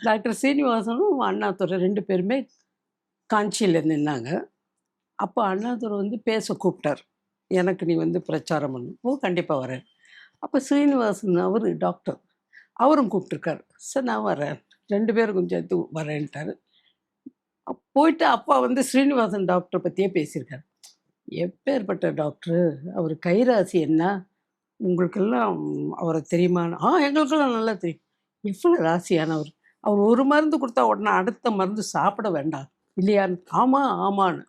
Doctor சீனிவாசனும், Annadurai 2 பேருமே காஞ்சியில நின்னாங்க. அப்போ அண்ணாதுரை வந்து பேச கூப்பிட்டார். எனக்கு நீ வந்து பிரச்சாரம் பண்ணு. ஓ! கண்டிப்பா வரேன். அப்போ சீனிவாசன் அவரு டாக்டர். அவரும் கூப்பிட்டுருக்காரு. சார் நான் வரேன். 2 பேருக்கும் சேர்த்து வரேன்ட்டாரு. போயிட்டு அப்பா வந்து ஸ்ரீனிவாசன் டாக்டர பத்தியே பேசியிருக்காரு. எப்பேர்ப்பட்ட டாக்டரு? அவரு கைராசி என்ன? உங்களுக்கெல்லாம் அவர தெரியுமான்னு? எங்களுக்கெல்லாம் நல்லா தெரியும். எவ்வளோ ராசியானவர். அவர் ஒரு மருந்து குடுத்தா உடனே அடுத்த மருந்து சாப்பிட வேண்டாம். இல்லையான்னு? ஆமா, ஆமான்னு.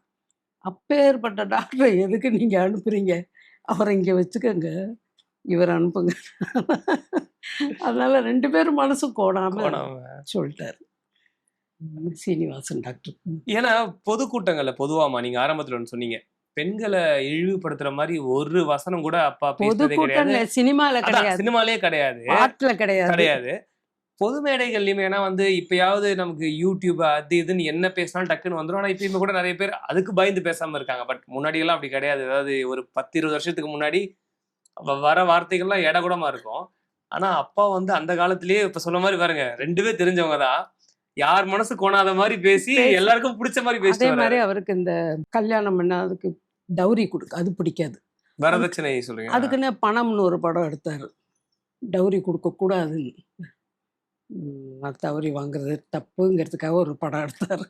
அப்பேர்ப்பட்ட டாக்டர எதுக்கு நீங்க அனுப்புறீங்க? அவர இங்க வச்சுக்கங்க. இவர அனுப்புங்க. அதனால 2 பேரும் மனசும் கோணாம சொல்ட்டாரு. சீனிவாசன் டாக்டர். ஏன்னா பொதுக்கூட்டங்கள்ல பொதுவாமா நீங்க ஆரம்பத்துல ஒண்ணு சொன்னீங்க. பெண்கள இழிவுபடுத்துற மாரி ஒரு வசனம் கூட அப்பா பேசினதே கிடையாது. பொதுக்கூட்டம்ல சினிமால கிடையாது. சினிமாலயே கிடையாது. பாட்டுல கிடையாது. கிடையாது. பொது மேடைகள்லயுமே ஏன்னா வந்து இப்பயாவது நமக்கு யூடியூப் அது இதுன்னு என்ன பேசினாலும் டக்குன்னு வந்துரும். ஆனா இப்பயுமே கூட நிறைய பேர் அதுக்கு பயந்து பேசாம இருக்காங்க. பட் முன்னாடி எல்லாம் அப்படி கிடையாது. அதாவது ஒரு 10, 20 வருஷத்துக்கு முன்னாடி வர வார்த்தைகள்லாம் எடகுடமா இருக்கும். ஆனா அப்பா வந்து அந்த காலத்திலேயே இப்ப சொன்ன மாரி பாருங்க 2 பேர் தெரிஞ்சவங்க தான். யார் மனசு கோணாத மாரி பேசி எல்லாருக்கும் பிடிச்ச மாரி அதே பேசிட்டு மாரி வராரு. அவருக்கு இந்த கல்யாணம் பண்ணா அதுக்கு டவுரி அது பிடிக்காது. வரதட்சணை சொல்லுங்க. அதுக்குன்னு பணம்னு ஒரு படம் எடுத்தாரு. டவுரி குடுக்கக்கூடாதுன்னு. டவுரி வாங்குறது தப்புங்கிறதுக்காக ஒரு படம் எடுத்தாரு.